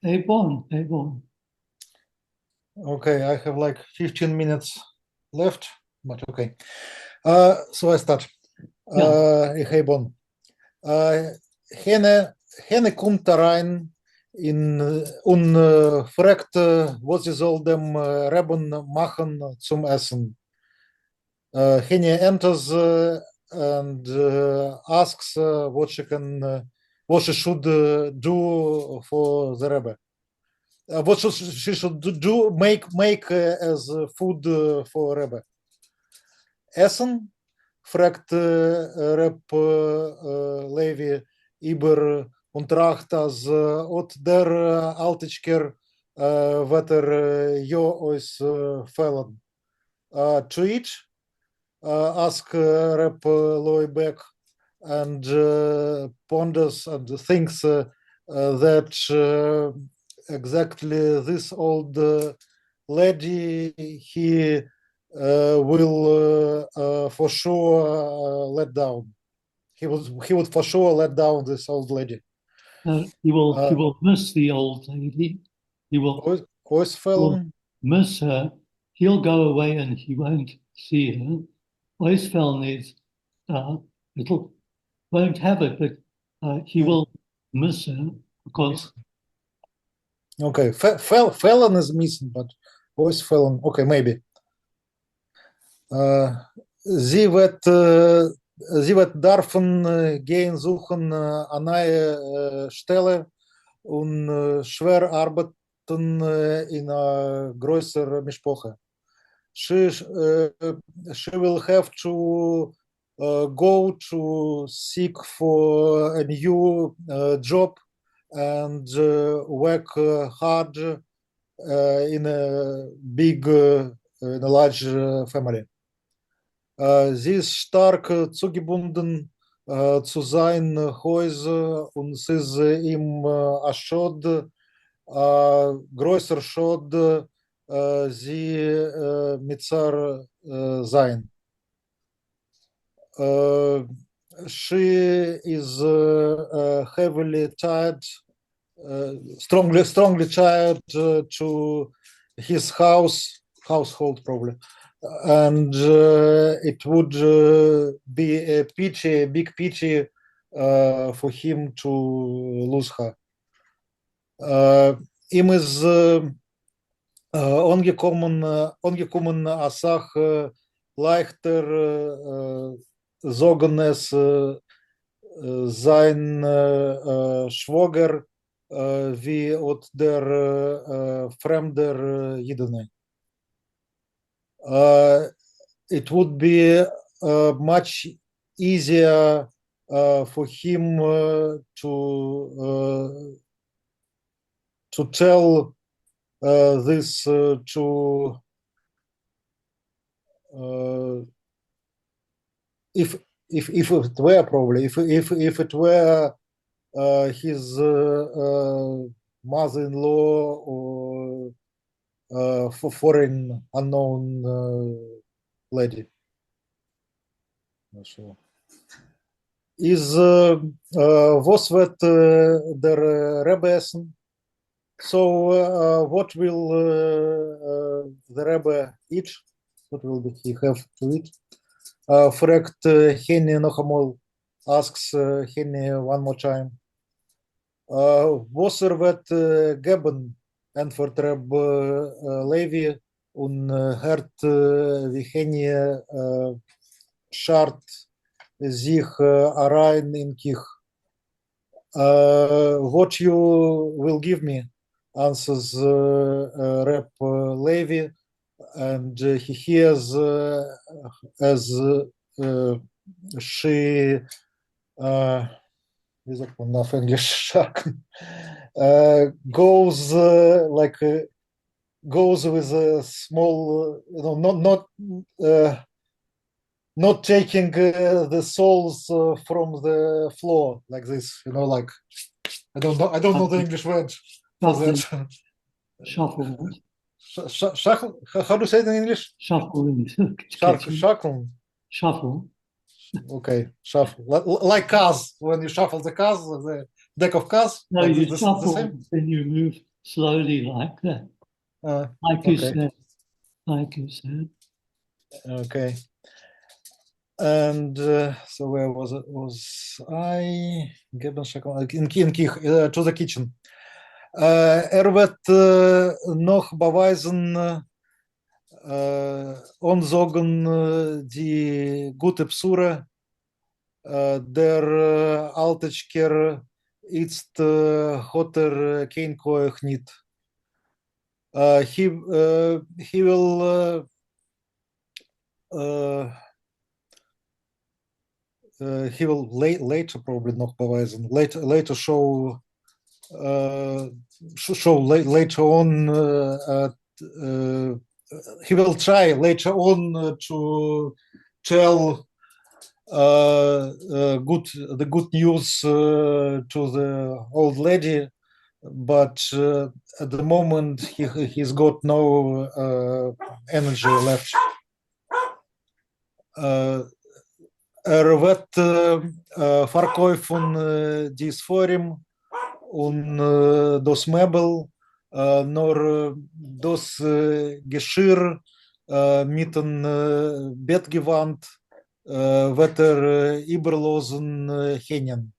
A1. Okay, I have like 15 minutes left, but okay. So I start. Ik heb on. Henne komt daarin in fragt, wat ze zal dem Reben machen zum Essen. Henne enters and asks what she should do for the Rebbe. What she should do, make as food for Rebbe. Essen, fragt Reb Levi über und tracht als от der altitsker wat jo ois fellen. To eat, ask Reb Loibeck and ponders and thinks that exactly this old lady he will for sure let down. He would for sure let down this old lady. He will miss the old lady. He will miss her. He'll go away and he won't see her. Oisfeld is won't have it, but he will miss her because. Okay, Fallon is missing, but Oisfeld, okay, maybe. Sie wird dürfen gehen suchen eine Stelle und schwer arbeiten in einer größeren Mischpoche. She will have to go to seek for a new job and work hard in a large family. Sie ist stark zugebunden zu sein Häuser und es ist ihm Schod, größer Schod, sie Mitzar sein. She is heavily tied, strongly tied to his household probably. And it would be a big pity for him to lose her. Ihm ist angekommen als Sache leichter sagen es sein Schwager wie от der fremder Jidene. It would be much easier for him to tell this to if it were probably if it were his mother-in-law or for foreign unknown lady. Is was wird der Rebbe essen? So what will the Rebbe eat? What will he have to eat? Fragt Henny noch einmal, asks Henny one more time. Was wird geben? Antwort Reb Levi und hört wie Henny scharrt sich rein in Kich. What you will give me, answers Reb Levi, and he hears as she enough English goes goes with a small, not taking the soles from the floor like this, like I don't know the English word for that. Shuffle. How do you say it in English? Shuffle. Shuffle. Okay, shuffle. Like cars, when you shuffle the cars, the deck of cards. No, you shuffle, then you move slowly like that, like you Okay, said, like you said. okay. And so where was it? Was I to the kitchen? Wird noch beweisen die gute Psure der Altečker ist hotter kein koech niet. He will he will later probably noch beweisen. Later show later on he will try later on to tell the good news to the old lady, but at the moment he's got no energy left. Wird verkaufen dies Forum und das Möbel, nur das Geschirr mit dem Bettgewand wird überlosen hängen.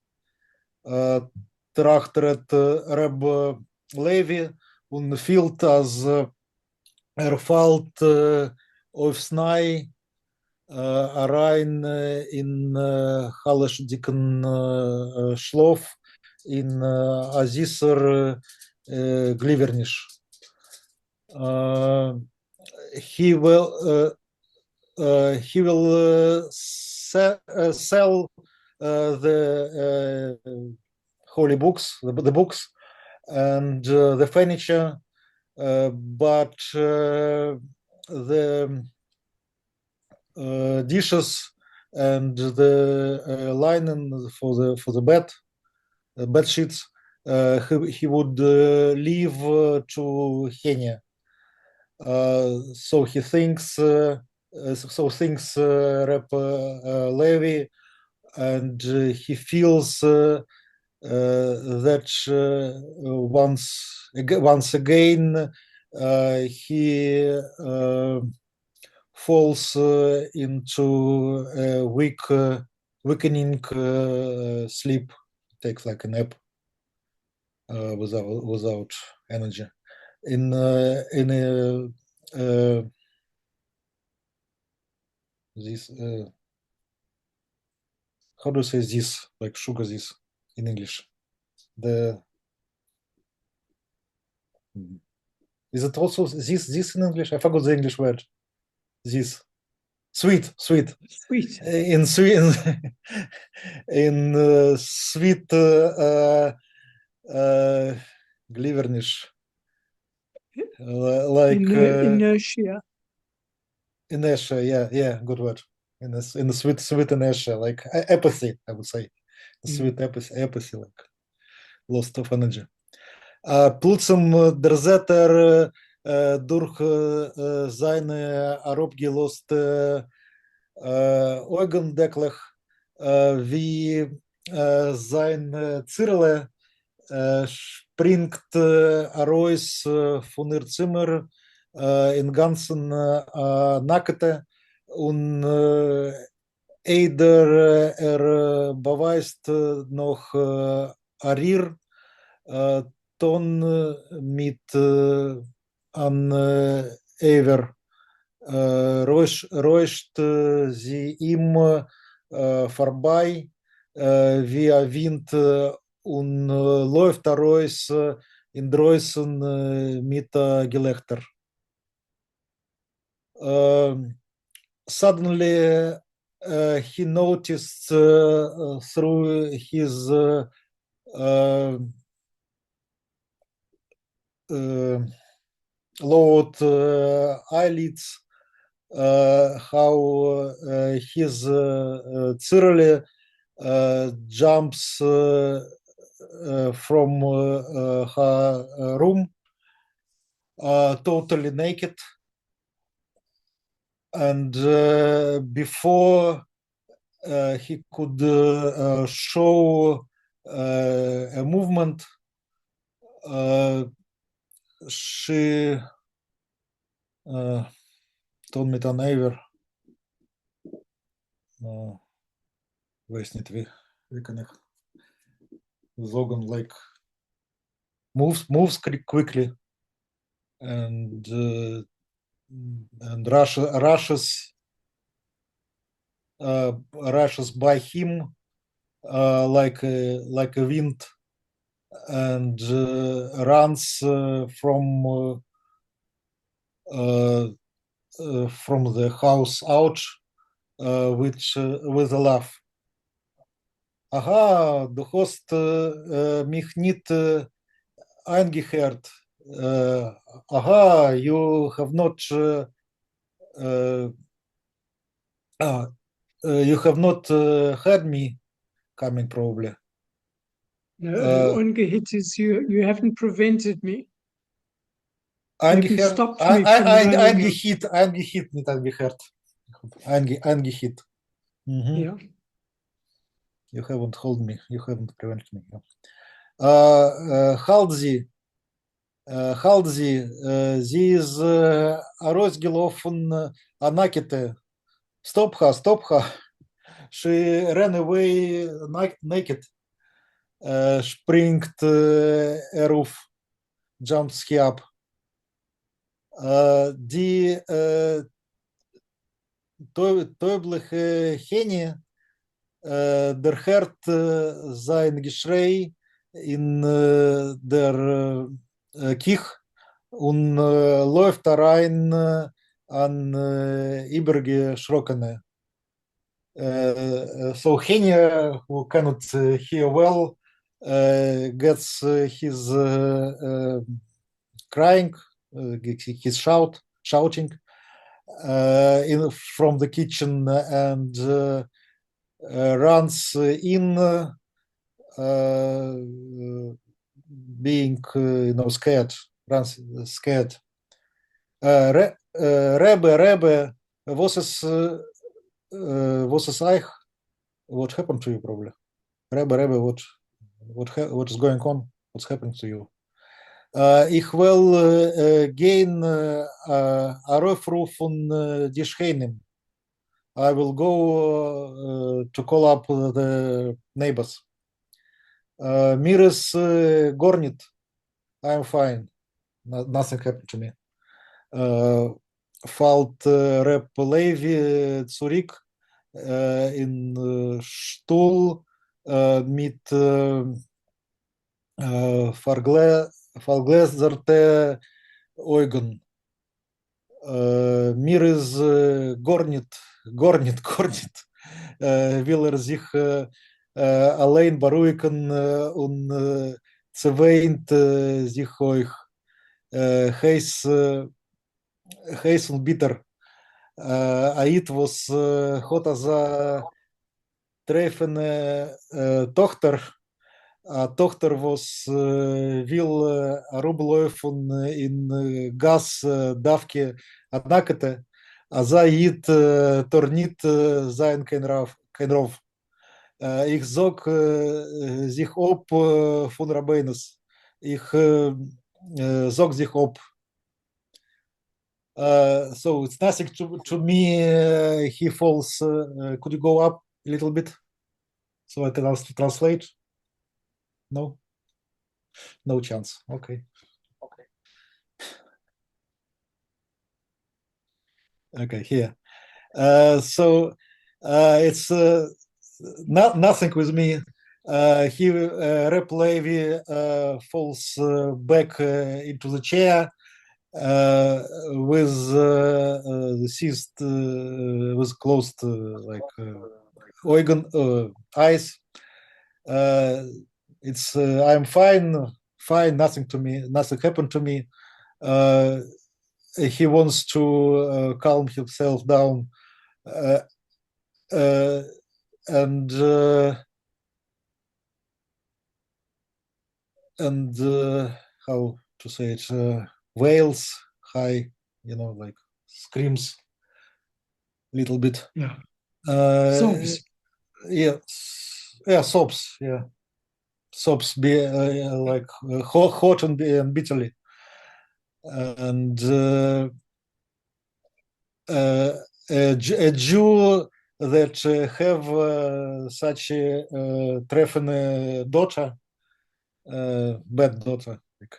Trachtert Reb Levi und fühlt, als fällt aufs Neue rein in Halisch dicken Schlaf in Azisser Glivernisch. He will sell the holy books, the books, and the furniture, but the dishes and the linen for the bed sheets he would leave to Henya. So he thinks Rep Levi, and he feels that once again he falls into a weakening sleep, takes like a nap without energy. In this how do you say this, like sugar this in English? Is it also this in English? I forgot the English word. This sweet in sweet in sweet glivernish, like inertia. Inertia, yeah, good word. In the sweet inertia, like apathy, I would say. Sweet apathy, like loss of energy. Plötzlich der Zetter durch seine herabgeloste Augen decklich, wie sein Zirle springt heraus von ihr Zimmer in ganzen Nackte und eider beweist noch Arir Ton mit an Ever räuscht sie ihm vorbei wie ein Wind und läuft raus in draußen mit Gelächter. Suddenly he noticed through his lowered eyelids how his Cyril jumps from her room totally naked, and before he could show a movement, she told me to never. Wees niet wie kan ik zogen like moves quickly and rushes by him like a wind and runs from the house out with a laugh. Aha, du hast mich nicht angehört. Aha, you have not you have not heard me coming probably. No, angehit is you haven't prevented me. You haven't Angehört, stopped me from running. angehit, nicht angehört. Angehit. Yeah. You haven't hold me. You haven't prevented me. Halsey, sie ist rausgelaufen, Anakete. Stop her. She ran away naked. Springt auf, jumps he up. Die teubliche Hähne, der hört sein Geschrei in der Kich und läuft da rein an übergeschrockene. So Hähne, who cannot hear well, gets his crying, his shouting from the kitchen and runs in, being scared, runs scared. Rebbe, was is euch? What happened to you probably? Rebbe, what is going on? What's happening to you? Ich will gehen aufrufen die Schänen. I will go to call up the neighbors. Mir ist gar nicht. I'm fine. Nothing happened to me. Fällt Reb Levi zurück in Stuhl mit vergläserte Augen. Mir ist gar nicht, will sich allein beruhigen und zweint sich euch heiß und bitter. Ait was hat treffende Tochter, Tochter was will rumlaufen in Gas davke однакте, а ait tornit sein kein Rauf. Ich zog sich op von Rabbeines. Ich zog sich op. So it's nothing to me. He falls. Could you go up a little bit so I can also translate? No chance. Okay. Here. So it's nothing with me. He Reb Levi falls back into the chair with the seized with closed eyes. It's I'm fine, nothing happened to me. He wants to calm himself down and how to say it, wails high, like screams a little bit. Yeah. Sobs. Sobs. Sobs be like hot and bitterly. And a Jew that have such a treffene daughter, bad daughter, like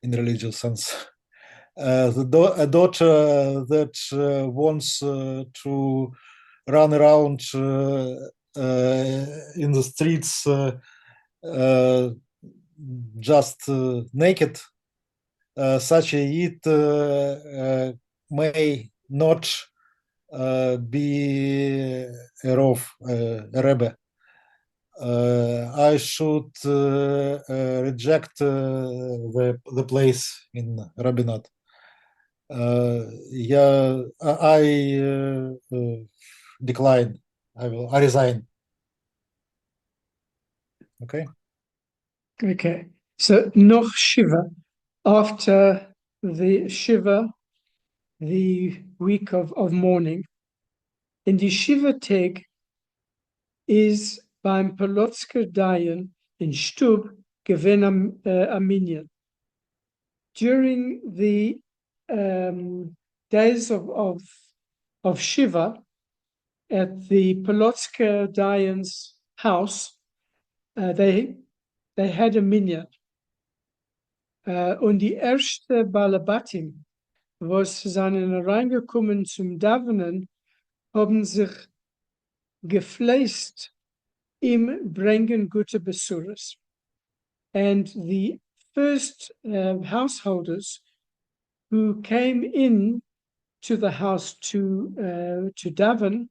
in religious sense, a daughter that wants to run around in the streets just naked, such a it may not be a Rov, a Rebbe. I should reject the place in rabbinate. Yeah, I decline. I resign. Okay. Okay. So noch Shiva, after the Shiva, the week of mourning. In die Shiva-Tag is beim Polotsker Dayan in Stub gewesen Arminian. During the days of Shiva at the Polotsker Dayan's house, they had a minyan. Und die erste Balabatim, was seien reingekommen zum Davenen, haben sich gefleißt im bringen gute Besuches. And the first householders who came in to the house to daven,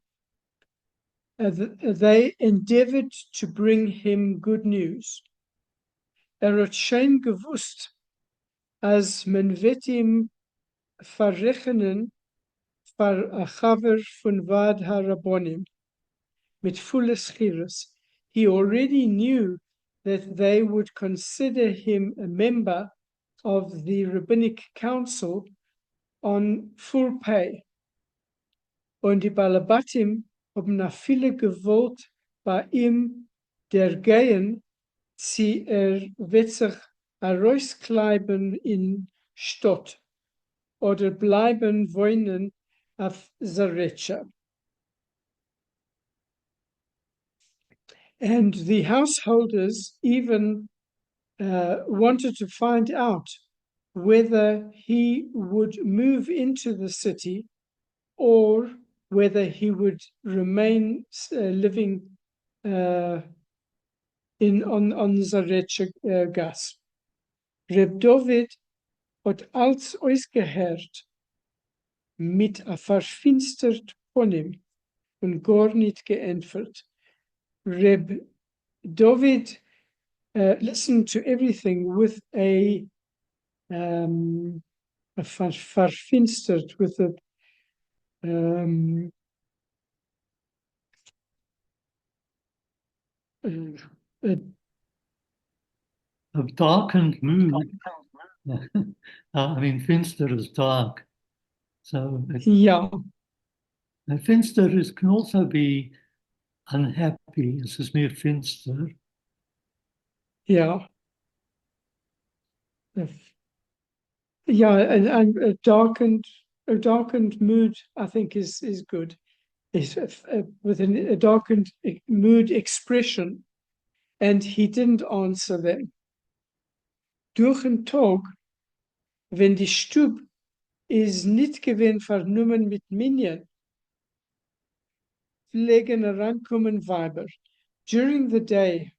they endeavored to bring him good news. Hat schon gewusst, als man wird ihm verrechnen für a Chaver von Vad HaRabbonim mit volle Schiris. He already knew that they would consider him a member of the rabbinic council on full pay. Und die Balabatim haben nach viele gewollt bei ihm der gehen, sie wird sich herauskleiben in Stadt oder bleiben wohnen auf Zarecha. And the householders even wanted to find out whether he would move into the city or whether he would remain living on Zarecha Gas. Reb David hat alles ausgehört mit a verfinstert Ponym und gar nicht geantwortet. Reb David listened to everything with a verfinstert, with a darkened mood. I mean, finster is dark. So yeah. Finster can also be unhappy. Es ist mehr finster. Yeah. Yeah, and a darkened mood, I think, is good. Is with a darkened mood expression, and he didn't answer them. Durch den Tag, wenn die Stub is nicht gewesen vernommen mit Minyan, pflegen herankommen Weiber. During the day,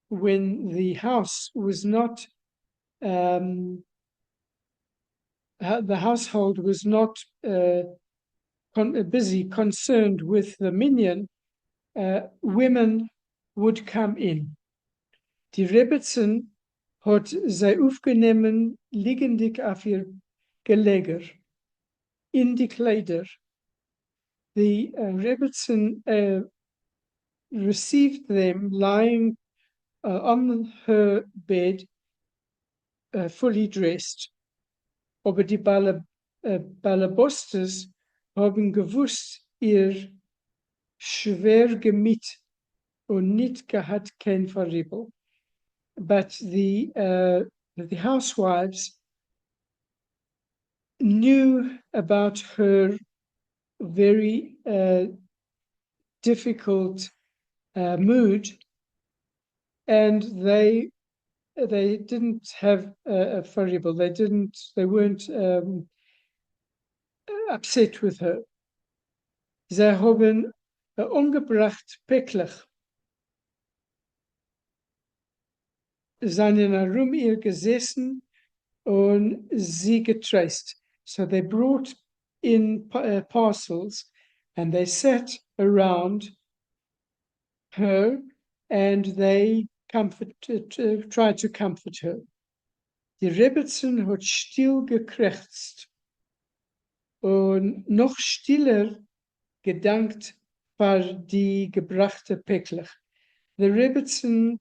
when the house was not, the household was not busy, concerned with the minyan, women would come in. Die Rebbetzin hat sie aufgenommen, liegendig auf ihr Geleger, in die Kleider. The Rebbetzin received them lying on her bed, fully dressed. Aber die Balabostes haben gewusst, ihr schwer Gemüt und nicht gehabt kein Verriebel. But the housewives knew about her very difficult mood, and they didn't have a variable. They weren't upset with her. Zij hebben ongebracht peklich. Zijn in een room hier gesessen und sie getraced. So they brought in parcels and they sat around her and they tried to comfort her. Die Rebbetzin hat still gekrächzt und noch stiller gedankt für die gebrachte Päcklich. The Rebbetzin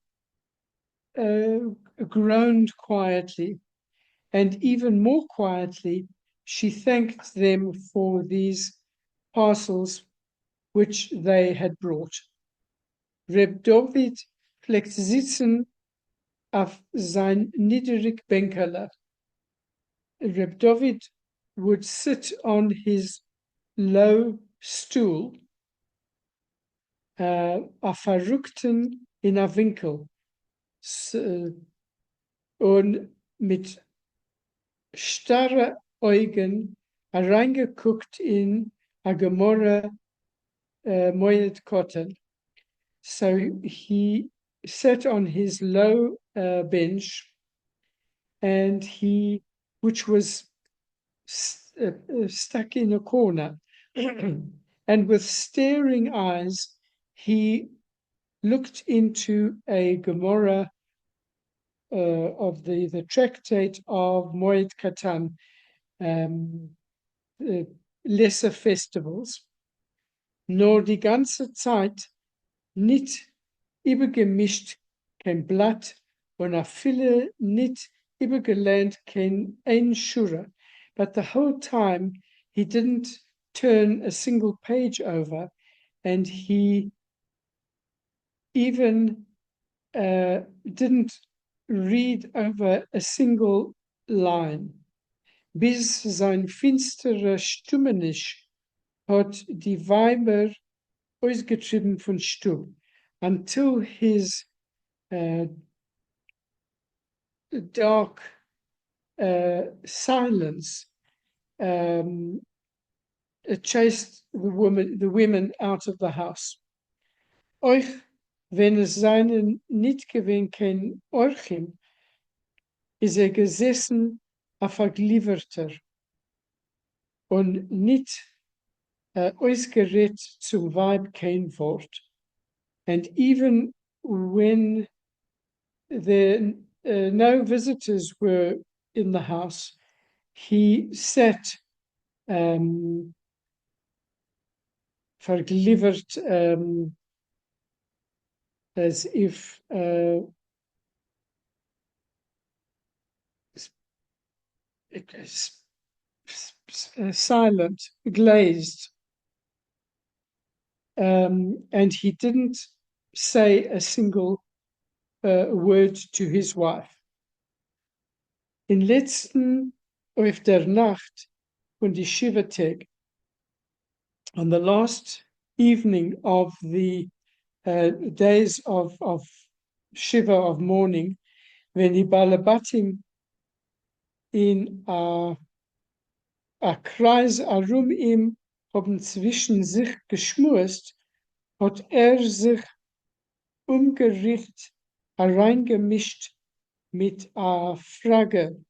groaned quietly, and even more quietly, she thanked them for these parcels which they had brought. Reb David pflegt sitzen auf sein niederig Bänkerle. Reb David would sit on his low stool, auf verrückten in a Winkel, und mit starre Augen reingeguckt in a Gemorre Moed Cotton. So he sat on his low bench, and which was stuck in a corner, and with staring eyes, he looked into a Gemorah of the tractate of Moed Katan, lesser festivals, nur die ganze Zeit nicht übergemischt kein Blatt und a viele nicht übergelernt kein ein Schure. But the whole time he didn't turn a single page over, and he even didn't read over a single line. Bis sein finsterer Stummenisch hat die Weiber ausgetrieben von Stumm, until his dark silence chased the women out of the house. Euch, wenn es seinen nicht gewinnt kein Orchim, ist gesessen a vergliverter und nicht ausgerät zum Weib kein Wort. And even when no visitors were in the house, he sat verglivert, as if silent, glazed. And he didn't say a single word to his wife. In letzten auf der Nacht von die Shiva-Tag, on the last evening of the days of Shiva, of mourning, when die Balabatim in a Kreis arum ihm haben zwischen sich geschmust, hat sich umgerichtet, hereingemischt mit a Frage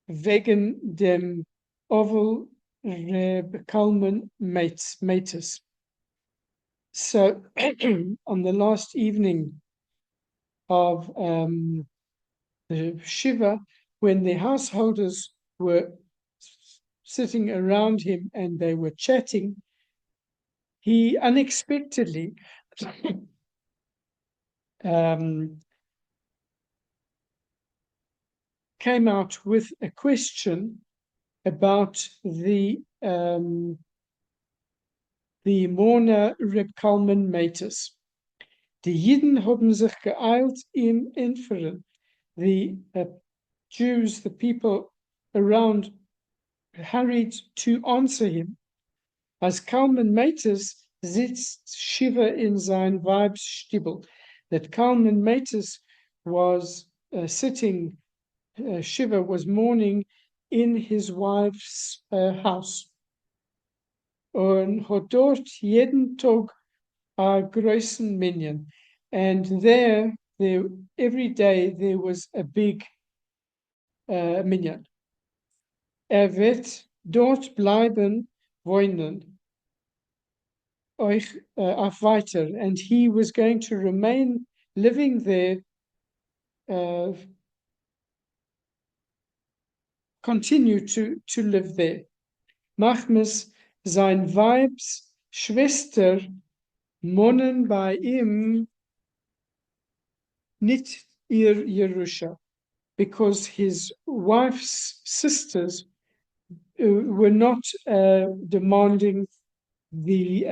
wegen dem Oval Reb Kalman Matus. So on the last evening of the Shiva, when the householders were sitting around him and they were chatting, he unexpectedly came out with a question about the mourner Reb Kalman Matus. Die Jiden haben sich geeilt im Entferen. The Jews, the people around hurried to answer him. As Kalman Matus sitzt Shiva in sein Weibsstiebel. That Kalman Matus was sitting, Shiva was mourning in his wife's house. Und hat dort jeden Tag a großen Minyan. And there, every day there was a big Minyan. Wird dort bleiben wohnen, euch auf weiter. And he was going to remain living there, continue to live there. Machmes sein Weibs Schwester monnen bei ihm nicht ihr Jerusha, because his wife's sisters were not demanding the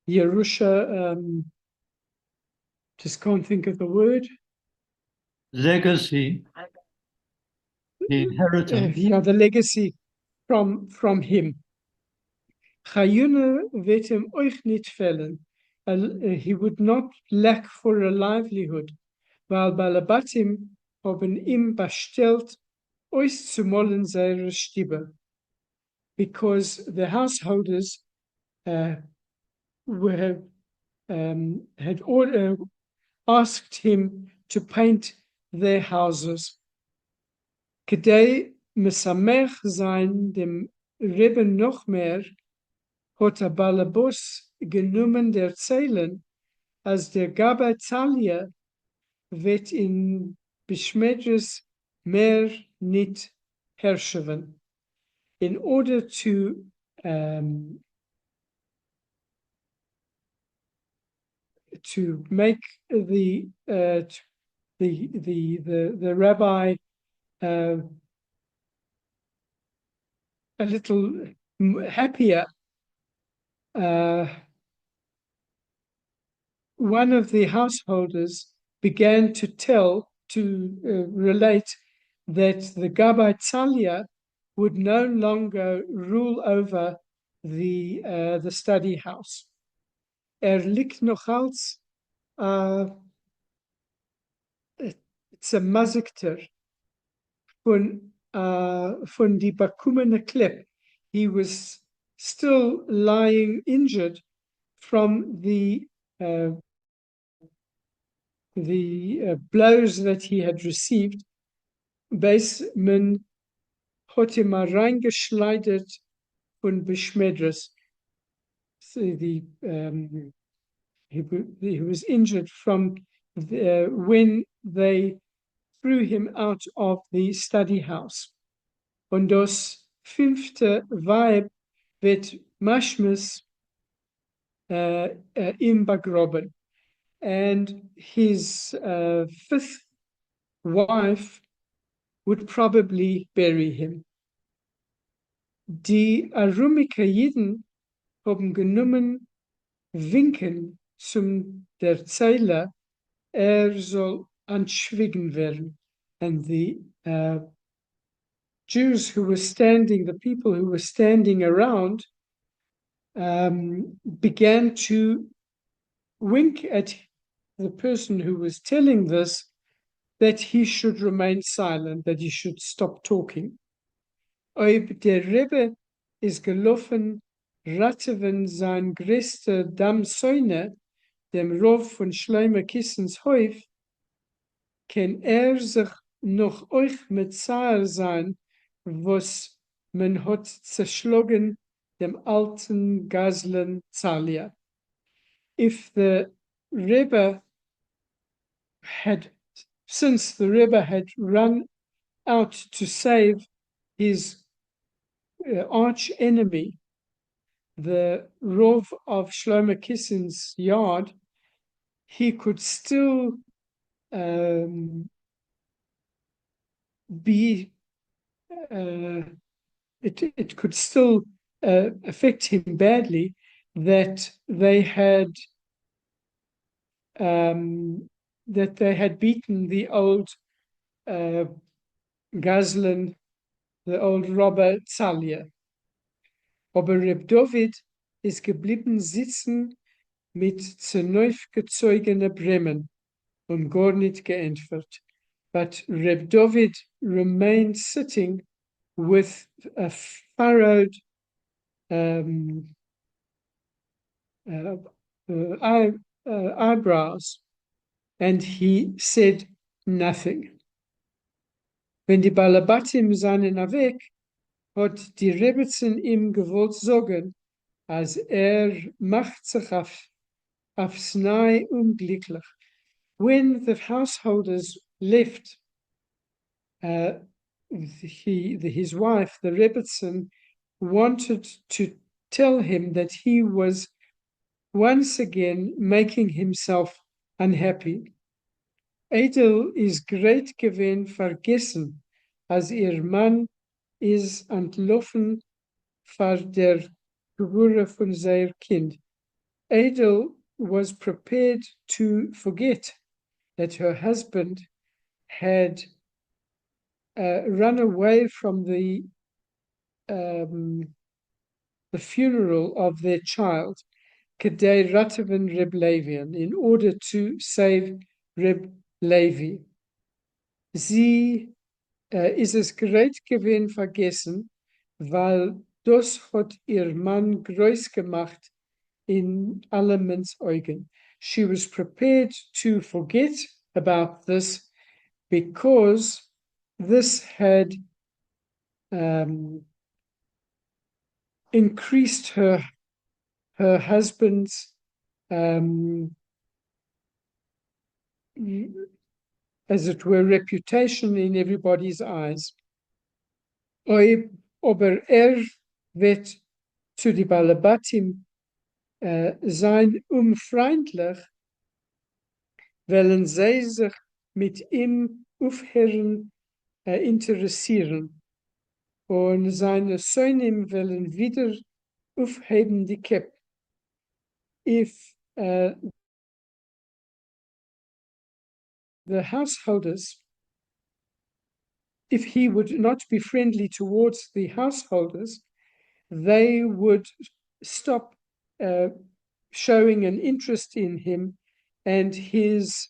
Yerusha, just can't think of the word. Legacy, the inheritance. Yeah, the legacy from him. Chayune wird ihm euch nicht fehlen. He would not lack for a livelihood, weil Balabatim haben ihm bestellt, euch zu mollen seine Stiebe. Because the householders had asked him to paint their houses. Kedei mesamech sein dem Rebbe noch mehr, hat der Balabos genommen der Zeilen, als der Gabbai Talia wird in Beschmedres mehr nicht herrschen. In order to make the rabbi a little happier, one of the householders began to relate that the Gabbai Talia would no longer rule over the study house. Liegt noch als it's a mazikter von die bakumene klep. He was still lying injured from the blows that he had received. Bis men hat ihm reingeschleudert von Beschmedres. So he was injured from when they threw him out of the study house. Und das 5. Weib wird Mashmes im begraben. And his 5th wife would probably bury him. Die Arumika Jiden haben genommen Winken zum der Zeiler, soll anschwiegen werden. And the Jews who were standing, the people who were standing around, began to wink at the person who was telling this that he should remain silent, that he should stop talking. Ob der Rebbe is gelaufen, Ratteven sein größter Dammsäune, dem Rov von Schleimer Kissens Häuf, kann sich noch euch mit Zahl sein, was man hat zerschlagen dem alten Gazlen Zalia. If the Rebbe since the Rebbe had run out to save his arch enemy, the Rov of Shlomo Kissin's yard, he could still it could still affect him badly that they had that they had beaten the old Gazlan, the old robber Thalia. Aber Reb David ist geblieben sitzen mit zerneufgezogenen Bremen und gar nicht geantwortet. But Reb David remained sitting with a furrowed eyebrows, and he said nothing. Wenn die Balabatim seinen weg, hat die Rebbetzin ihm gewollt sagen, als macht sich aufs Neue unglücklich. When the householders left, his wife, the Rebbetzin, wanted to tell him that he was once again making himself unhappy. Edel is great gewesen vergessen, als ihr Mann is entlaufen vor der Geburt von seinem Kind. Edel was prepared to forget that her husband had run away from the funeral of their child, Kedei Ratavan Reb Levian, in order to save Reb Levi. Sie ist es gerät gewesen vergessen, weil das hat ihr Mann groß gemacht in alle Mens Augen. She was prepared to forget about this because this had increased her husband's as it were reputation in everybody's eyes. Aber wird zu die Balabatim sein freundlich, wollen sie sich mit ihm aufhören interessieren und seine Söhne wollen wieder aufheben die Kep. If the householders, if he would not be friendly towards the householders, they would stop showing an interest in him, and his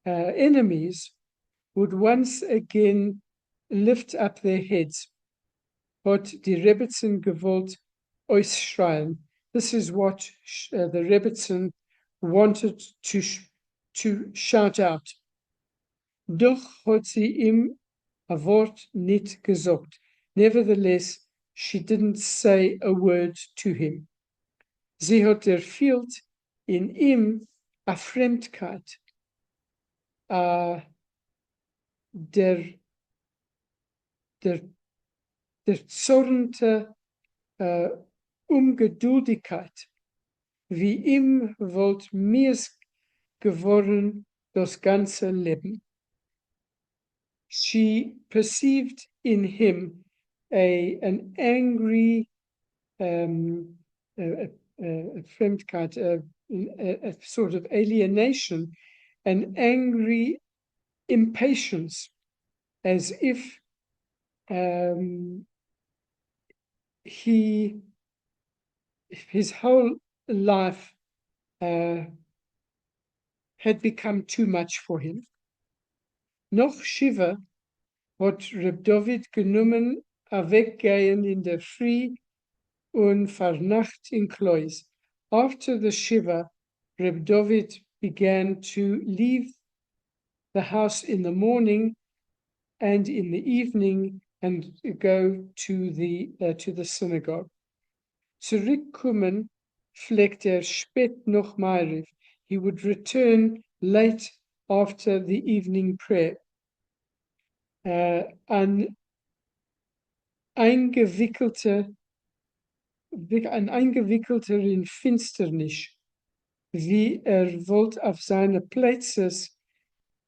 enemies would once again lift up their heads. Hat die Rebbetzin gewollt ausschreien. This is what the Rebbetzin wanted to shout out. Doch hat sie ihm a wort nicht gesagt. Nevertheless, she didn't say a word to him. Sie hat erfüllt in ihm a Fremdkeit, der zornte Ungeduldigkeit, wie ihm wollt mir's geworden das ganze Leben. She perceived in him an angry Fremdkeit, a sort of alienation, an angry impatience, as if his whole life had become too much for him. Noch Shiva hat Reb David genommen, weggehen in der Früh und vernacht in Klois. After the Shiva, Reb David began to leave the house in the morning and in the evening and go to the synagogue. Zurückkommen pflegt spät noch Ma'ariv. He would return late after the evening prayer. Ein eingewickelter in Finsternis, wie wollt auf seine Plätze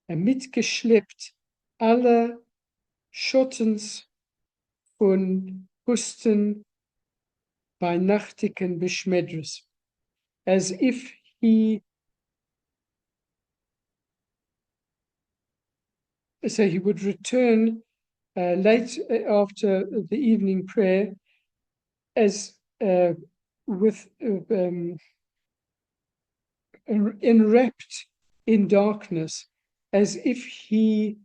mitgeschleppt, alle Schottens und Husten bei nachtigen Beschmedres, as if he so he would return late after the evening prayer as with enwrapped in darkness, as if he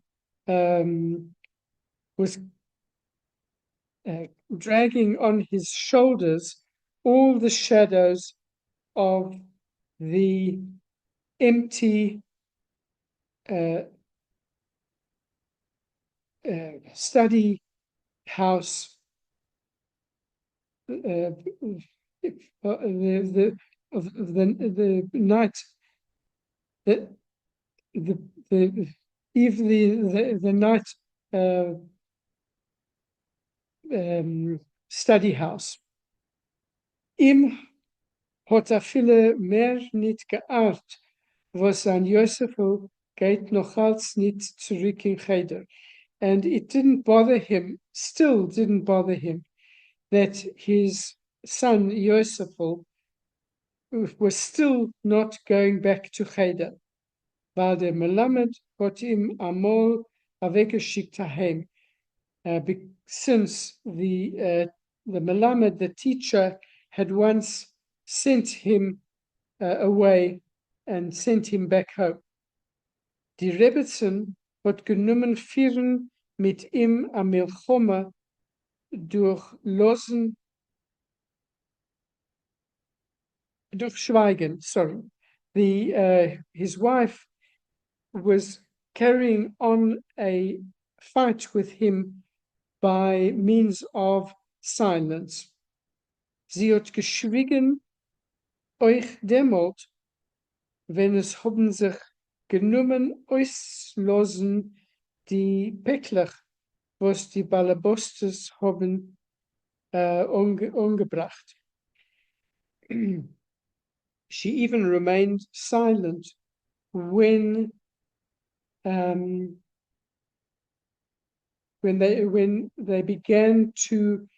was dragging on his shoulders all the shadows of the empty study house, the night, the night study house. Im hat viele mehr nicht geahnt, was an Joseph geht noch als nicht zurück in Cheder. And it didn't bother him, still didn't bother him, that his son Joseph was still not going back to Cheder. Weil der Melamed hat ihm einmal weggeschickt daheim. Since the Melamed, the teacher, had once sent him away and sent him back home. Die Rebbetzin hat genommen Führen mit ihm am Milchome durch Schweigen, sorry. His wife was carrying on a fight with him by means of silence. Sie hat geschwiegen euch demolt, wenn es haben sich genommen auslosen die Päckler, was die Balabostes haben umgebracht. She even remained silent when they began to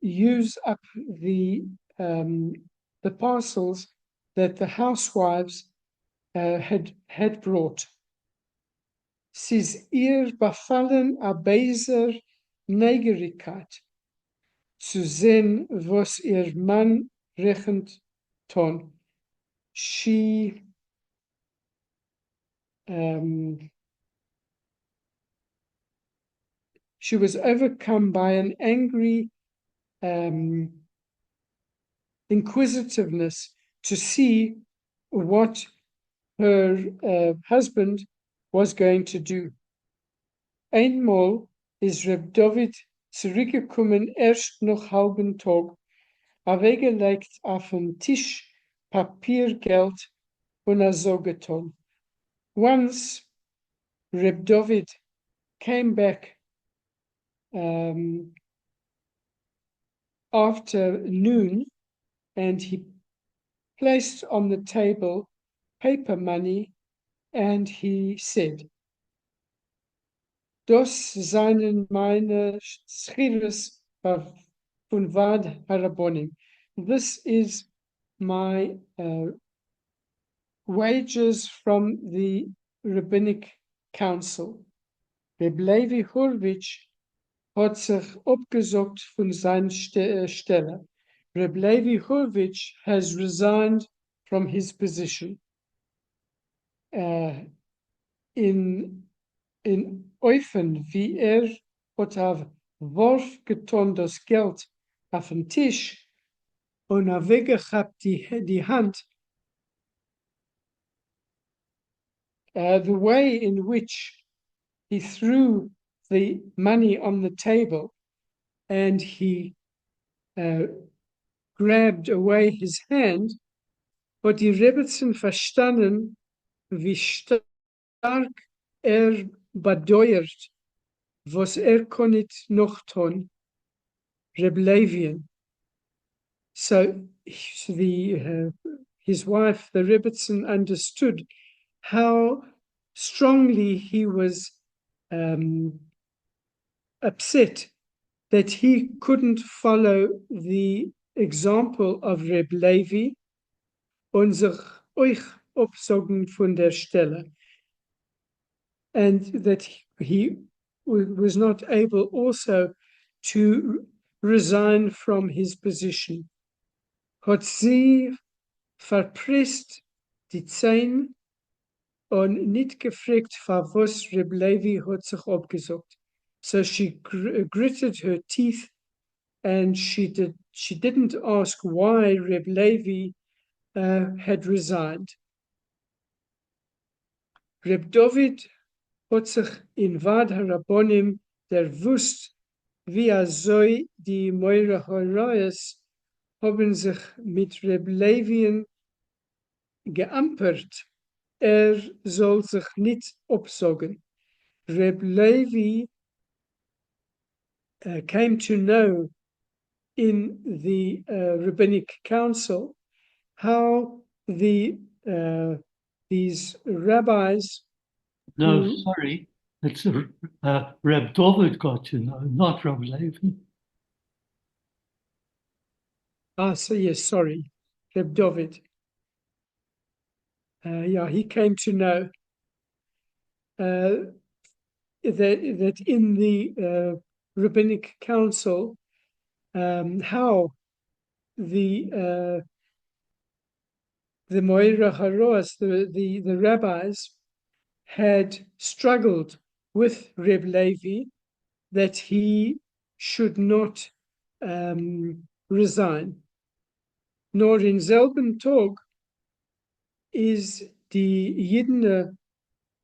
use up the parcels that the housewives had brought. Sis ihr befallen a beiser Neugierigkeit zu sehen, was ihr Mann rechnet ton. She was overcome by an angry inquisitiveness to see what her husband was going to do. Einmal ist Reb David zurückgekommen, erst noch halben Tag, weggelegt auf den Tisch Papiergeld und so getan. Once Reb David came back after noon, and he placed on the table paper money, and he said, Das seien meine Schiris von Vad Harabonim. This is my wages from the Rabbinic Council. Reb Levi Horvich hat sich abgesagt von seiner Stelle. Reb Levi Horvich has resigned from his position. In Eufen, wie hat auf Wurf getan das Geld auf den Tisch und weggehabt die Hand. The way in which he threw the money on the table and he grabbed away his hand, hat die Rebbetzin verstanden, wie stark bedeuert, was kann nicht noch tun, Reb Levian. So his wife, the Rebbetzin, understood how strongly he was upset that he couldn't follow the example of Reb Levi und sich euch absagen von der Stelle. and that he was not able also to resign from his position. Hat sie verpresst die Zehn und nicht gefragt, was Reb Levi hat sich abgesagt. So she gritted her teeth and she didn't ask why Reb Levi had resigned. Reb David hat sich in Vad HaRabbonim der wusst, wie soll die Moira Horayas haben sich mit Reb Levien geampert. Soll sich nicht absagen. Reb Levi came to know in the rabbinic council how these rabbis. No, who, sorry, it's Reb David got to know, not Reb Levi. so yes, sorry, Reb David. Yeah, he came to know that in the rabbinic council, how the Moira Haros, the rabbis, had struggled with Reb Levi that he should not resign. Nor in selben Tag is die Jidne,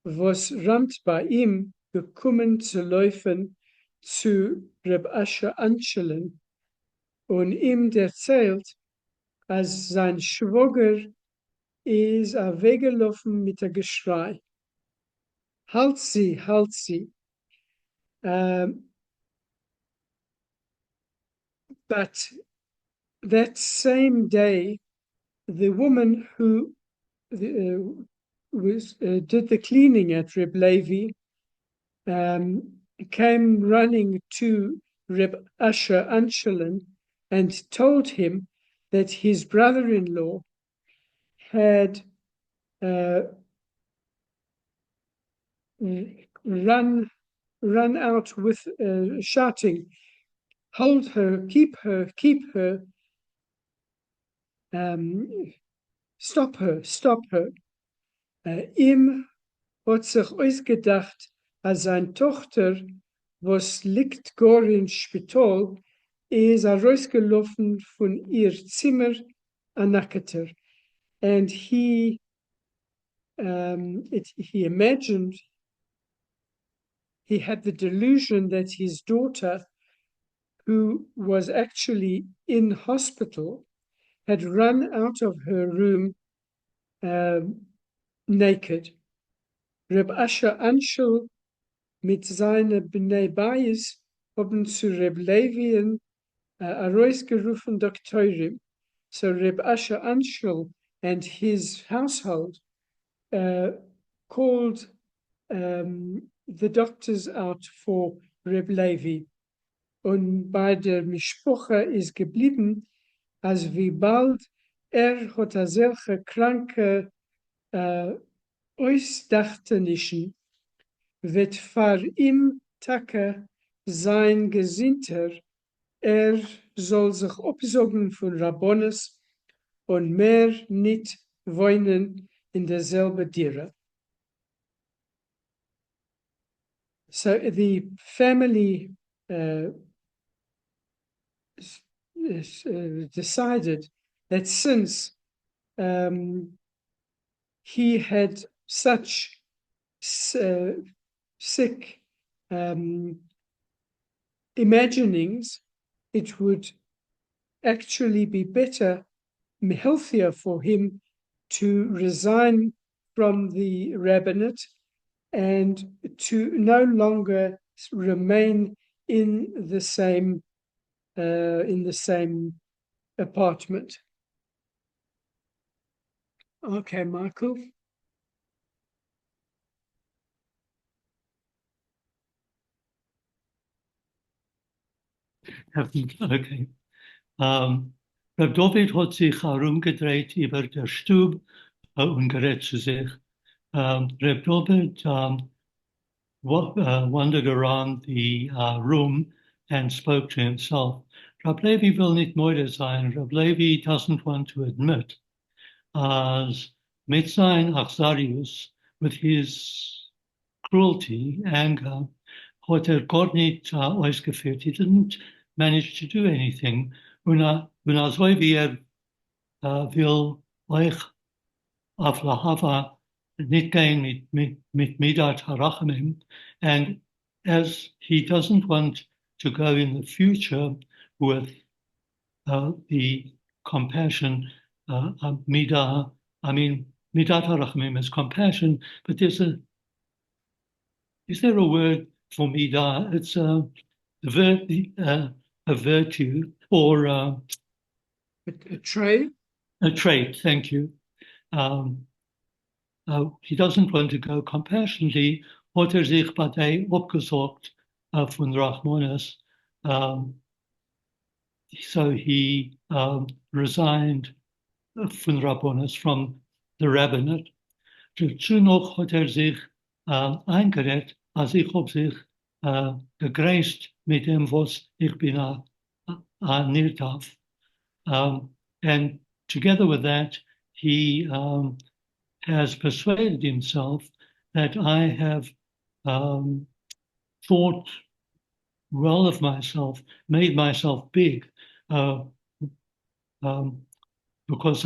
was ramt bei ihm, gekommen zu laufen zu Reb Asher Anschelen und ihm erzählt, als sein Schwager ist weggelaufen mit der Geschrei. Halt sie, halt sie. But that same day, the woman who did the cleaning at Reb Levi came running to Reb Asher Anshelen and told him that his brother-in-law had run out with shouting, "Hold her, keep her, keep her, stop her, stop her." Ihm hat sich ausgedacht, als seine Tochter, was liegt gar im Spital, ist rausgelaufen von ihr Zimmer an Nacketer. And he imagined, he had the delusion that his daughter, who was actually in hospital, had run out of her room naked. Reb Asher Anshel mit seiner Bnei Bayis haben zu Reb Levien herausgerufen Doktorim. So Reb Asher Anshel and his household called the doctors out for Reb Levi. Und bei der Mishpocha ist geblieben, als wie bald hat solche kranke Ausdachtenischen wird vor ihm Tage sein Gesinnter, soll sich absagen von Rabbones und mehr nicht wohnen in derselben Dire. So the family decided that since he had such sick imaginings, it would actually be better, healthier for him to resign from the rabbinate and to no longer remain in the same apartment. Okay, Michael. Okay. Reb David hat sich herumgedreht über der Stube und gerät zu sich. Reb David wandered around the room and spoke to himself. Rab Levi wil niet moeder zijn. Rab Levi doesn't want to admit as met zijn Achzarius, with his cruelty, anger, had gar niet uitgeführt. He didn't manage to do anything. Und so wie wil euch auf la Hava niet gaan met Midat Harachamim, and as he doesn't want to go in the future with the compassion, Midah, Midat Harachamim is compassion, but is there a word for Midah? It's a virtue or A trait. a trait, thank you. He doesn't want to go compassionately, hat sich Partei abgesorgt von Rachmanis. So he resigned von Rabbonis, from the rabbinate. Dazu noch hat sich eingeredet, als ich hab sich gegräßt mit dem, was ich bin nicht darf. And together with that, he has persuaded himself that I have thought well of myself, made myself big, because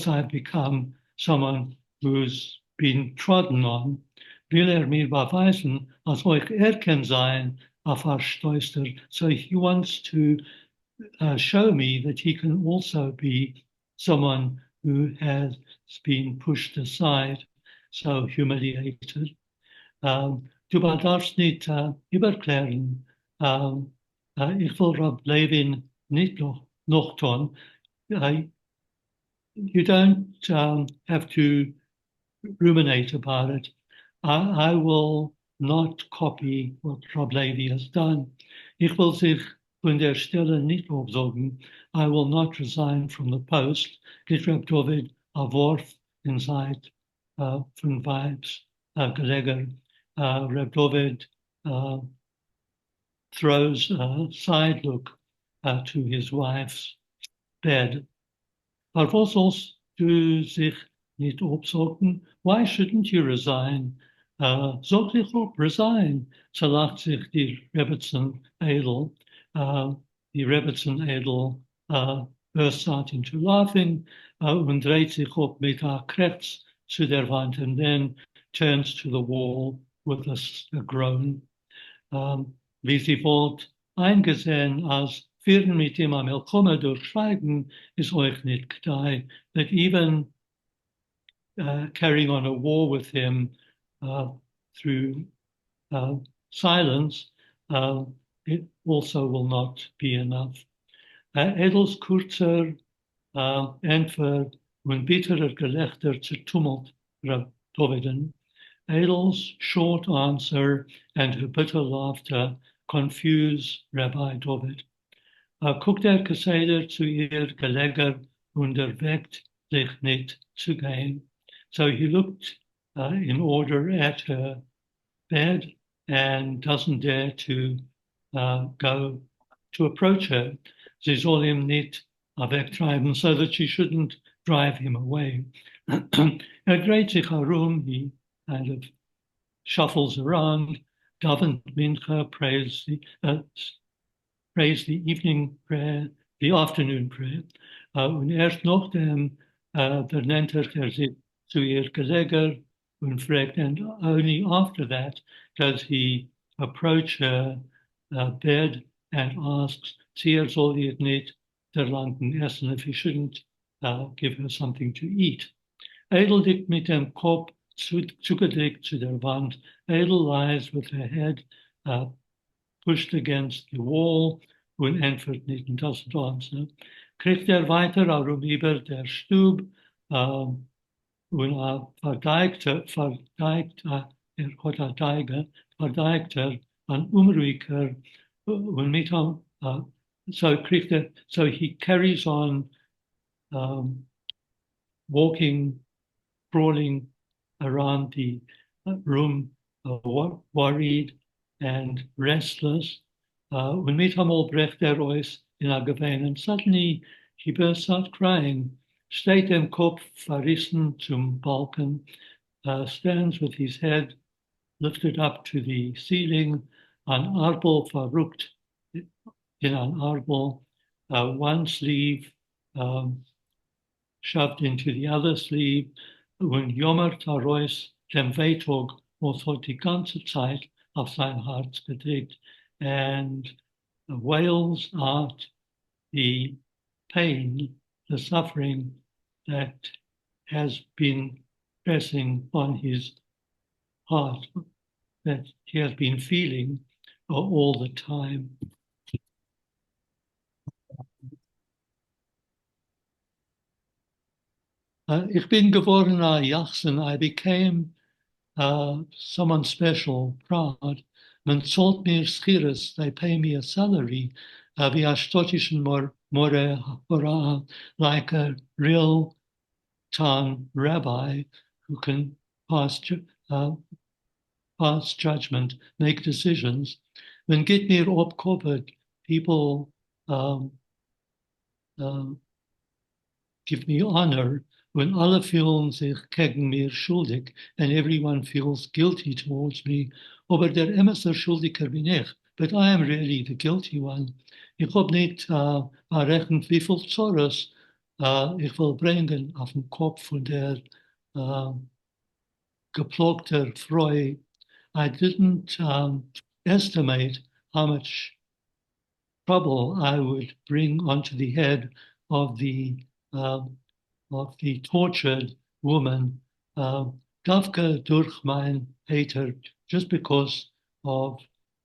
I've become someone who's been trodden on. Will mir beweisen, als euch kann sein, auf Stoister. So he wants to show me that he can also be someone who has been pushed aside, so humiliated. Du darfst nicht überklären. Ich will Rab Levin nicht noch tun. You don't have to ruminate about it. I will not copy what Rab Levi has done. Ich will sich von der Stelle nicht absorgen. I will not resign from the post. Dit Rab David Avorf inside von vibes gelegen. Rab David throws a side look to his wife's bed. Maar was du sich nicht absorgen? Why shouldn't you resign? Sag dich up, resign. So lacht sich die Rebbetzin Edel. Die Rebbetzin Edel bursts out into laughing und dreht sich up mit haar Krebs zu der Wand and then turns to the wall with a groan. Wie sie wollt eingesehen als Führen mit ihm am Elkoma durchschreiben, ist euch nicht gedei. That even carrying on a war with him through silence, it also will not be enough. Edels kurzer Entfer und bitterer Gelächter zertummelt Doviden. Edel's short answer and her bitter laughter confuse Rabbi David. Guckt Geseder zu ihr Geleger und erweckt sich nicht zu gehen. So he looked in order at her bed and doesn't dare to go to approach her. Sie soll ihm nicht wegtreiben, so that she shouldn't drive him away. Dreht sich herum, he kind of shuffles around, davent mincha, prays the evening prayer, the afternoon prayer. Und erst nachdem nennt sich zu ihr Geleger und fragt, and only after that does he approach her bed and asks, soll ihr nicht verlangen essen, if he shouldn't give her something to eat. Edel liegt mit dem Kopf zugedeckt zu der Wand. Edel lies with her head pushed against the wall und antwortet nicht und doesn't answer. Kriegt weiter über der Stub und verdeigt an unruhiger und mit so he carries on walking, crawling around the room worried and restless. Und mit einmal brecht aus in a Gewein, and suddenly he bursts out crying, steht dem Kopf verrissen zum Balken, stands with his head lifted up to the ceiling, an arbel verrückt in an arbel, one sleeve shoved into the other sleeve, und jammert heraus dem Wehtog, was hat die ganze Zeit auf sein Herz gedrückt, and wails out the pain, the suffering that has been pressing on his heart, that he has been feeling all the time. Ich bin geworden a Jachsen. I became someone special, proud. Men zahlt mir schires, they pay me a salary, wie a stottischen more, like a real town rabbi who can pass judgment, make decisions. Men get mir opkoppert, people give me honor, when alle fühlen sich gegen mir schuldig and everyone feels guilty towards me, aber der immerser Schuldiger bin ich, but I am really the guilty one. Ich hab nicht errechnet, wie viel Zorres ich will bringen auf den Kopf von der geplagter Freu. I didn't estimate how much trouble I would bring onto the head of the tortured woman, Davka durch mein Hater, just because of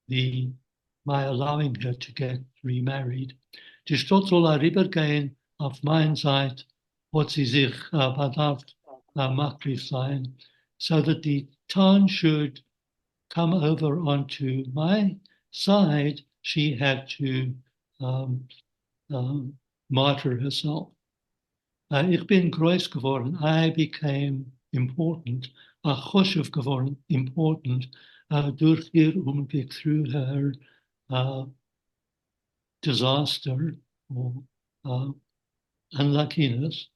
my allowing her to get remarried. Die Stadt soll rübergehen auf mein Seite, hat sie sich bedarft makriv sein, so that the town should come over onto my side. She had to martyr herself. Ich bin groß geworden. I became important. Choshev geworden, important, durch ihr Umweg, through her disaster or unluckiness.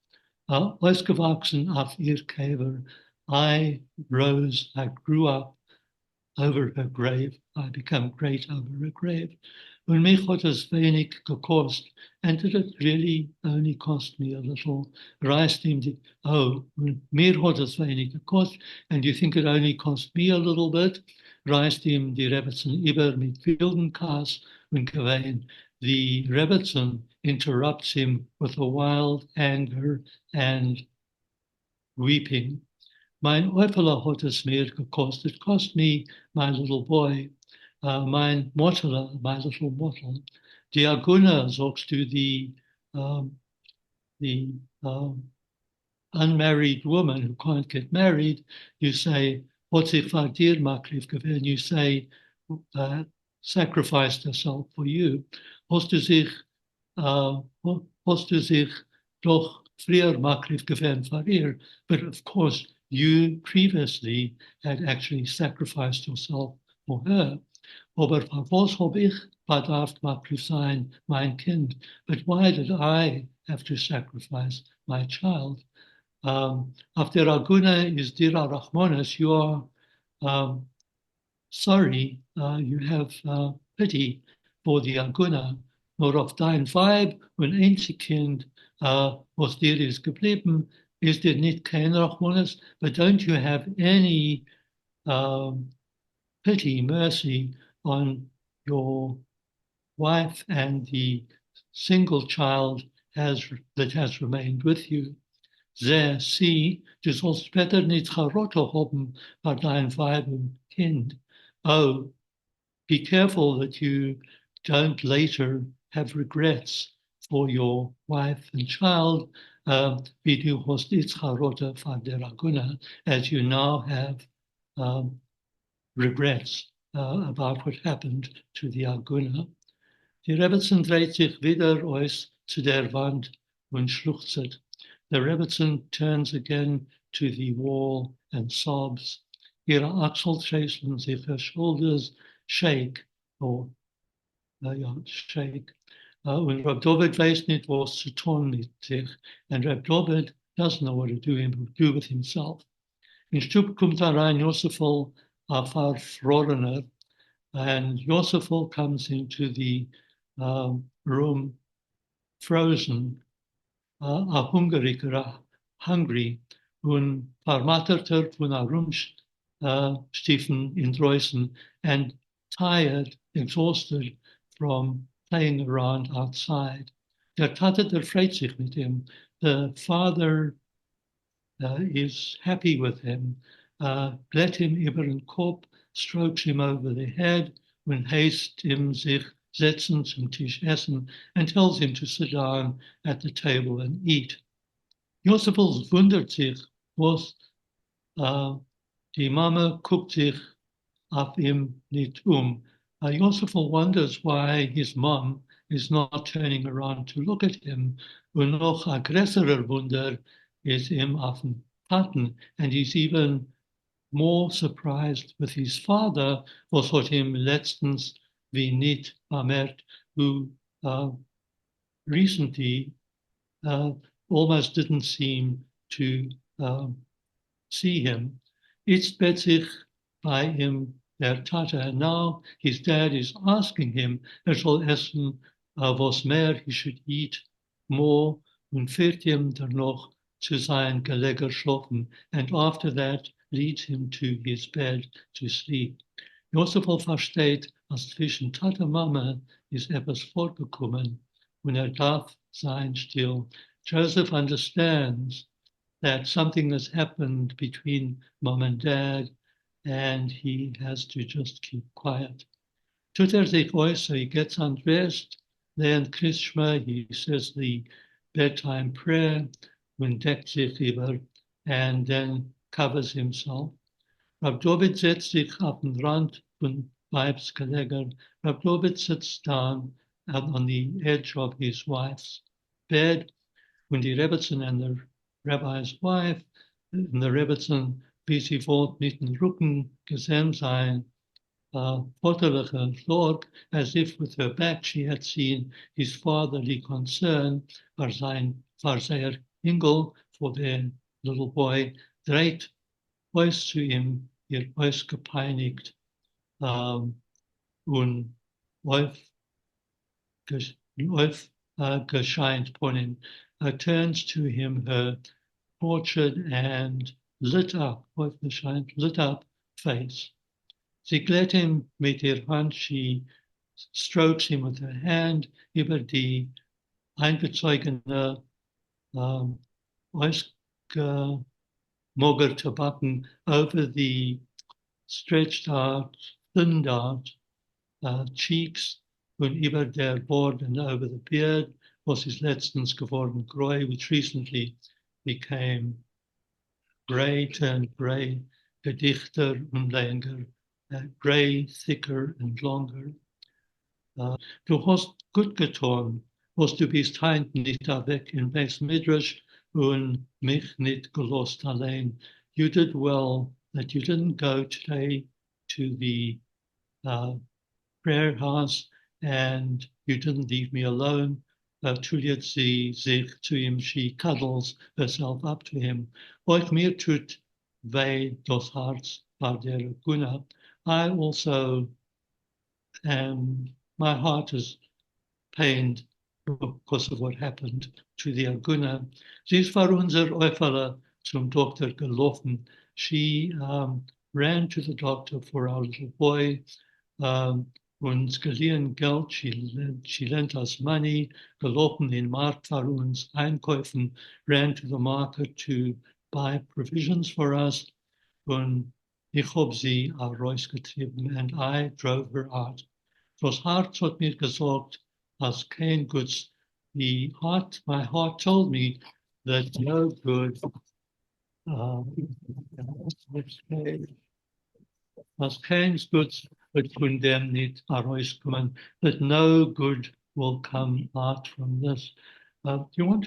Ausgewachsen auf ihr Käfer. I rose, I grew up over her grave. I became great over her grave. Und mich hat es wenig gekost. And did it really only cost me a little? Reist ihm die, mir hat es wenig gekost. And you think it only cost me a little bit? Reist ihm die Rebbetzin über mit wilden Kass und Gewein. The Rebbetzin interrupts him with a wild anger and weeping. Mein Eupela hat es mir gekost. It cost me my little boy. Mein Mottele, my little Mottel. Die Agune, sagst du, the unmarried woman who can't get married, you say, hat sich für dir makriv gewesen, you say, sacrificed herself for you. Hast du sich doch früher makriv gewesen für ihr, but of course you previously had actually sacrificed yourself for her. Aber was habe ich bedarf makriv sein, mein Kind? But why did I have to sacrifice my child? After Agune is Dira Rachmanis, you are sorry, you have pity for the Agune. Nur auf dein Weib und Einzelkind, was dir ist geblieben, ist dir nicht kein Rachmanis, but don't you have any pity, mercy on your wife and the single child that has remained with you? Sie, du sollst später nicht Charotte haben bei dein Weib und Kind. Oh, be careful that you don't later have regrets for your wife and child, wie du hast nicht Charotte von der Agune, as you now have regrets about what happened to the Agune. Die Rebbetzin dreht sich wieder aus zu der Wand und schluchzet. The Rebbetzin turns again to the wall and sobs. ihre Achsel schälen sich, her shoulders shake, or ja, shake. Und Reb Dovid weiß nicht, was zu tun mit sich. And Reb Dovid doesn't know what to do with himself. In Stub kommt rein Josefel, verfrorener, and Josefel comes into the room frozen, hungry, und vermatterter von Stiefen in Dreußen, and tired, exhausted from playing around outside. Der Tate, der freut sich mit ihm. The father is happy with him. Blätt him über den Kopf, strokes him over the head, und heißt ihm sich setzen zum Tisch essen, and tells him to sit down at the table and eat. Josefel wundert sich, was die Mama guckt sich auf ihm nicht Josefel wonders why his mom is not turning around to look at him. Und noch ein größerer Wunder ist ihm auf den Taten, and he's even more surprised with his father, was hat ihm letztens wie nicht bemerkt, who recently almost didn't seem to see him. It's sich by him, their Tata, and now his dad is asking him, soll essen, was mehr, he should eat more, und führt ihm danach zu sein Geleger schlafen, and after that leads him to his bed to sleep. Josefel versteht, als zwischen Tata und Mama ist etwas vorgekommen, und darf sein still. Joseph understands that something has happened between mom and dad, and he has to just keep quiet. Tut sich aus, so he gets undressed, then Krishma, he says the bedtime prayer, und deckt sich über, and then covers himself. Rab Dovid setzt sich auf den Rand von Weibsgeleger. Rab Dovid sits down on the edge of his wife's bed, when die Rebbetzin and the rabbi's wife, and the Rebbetzin, wie sie fort nicht den Rücken gesehen sein, vaterliche Sorg, as if with her back she had seen his fatherly concern for their Engel, for their little boy, dreht Eus zu ihm, ihr Eus gepeinigt, und gescheit von him, turns to him her tortured and lit up face. Sie glätt him mit ihr Hand, she strokes him with her hand über die eingezogene, ausgemogerte Backen, over the stretched out, thinned out cheeks, und über der Bord and over the beard, was is letztens geworden grey, which recently became grey, turned grey, gedichter und länger, grey, thicker and longer. Du hast gut getan, was du bist heint nicht weg in Beis Midrash und mich nicht gelost allein. You did well that you didn't go today to the prayer house, and you didn't leave me alone. Tuliert sie sich zu ihm, she cuddles herself up to him. Euch mir tut weh das Herz bei der AGUNE. I also my heart is pained because of what happened to the AGUNE. Sie ist vor unser Eufele zum Doktor gelaufen. She ran to the doctor for our little boy. Uns geliehen Geld, she lent us money, gelaufen in Markt für uns einkaufen, ran to the market to buy provisions for us, und ich hab sie rausgetrieben, and I drove her out. Das Herz hat mir gesagt, als kein Guts, my heart told me that no good, as kein Guts would condemn it, that no good will come out from this. Do you want to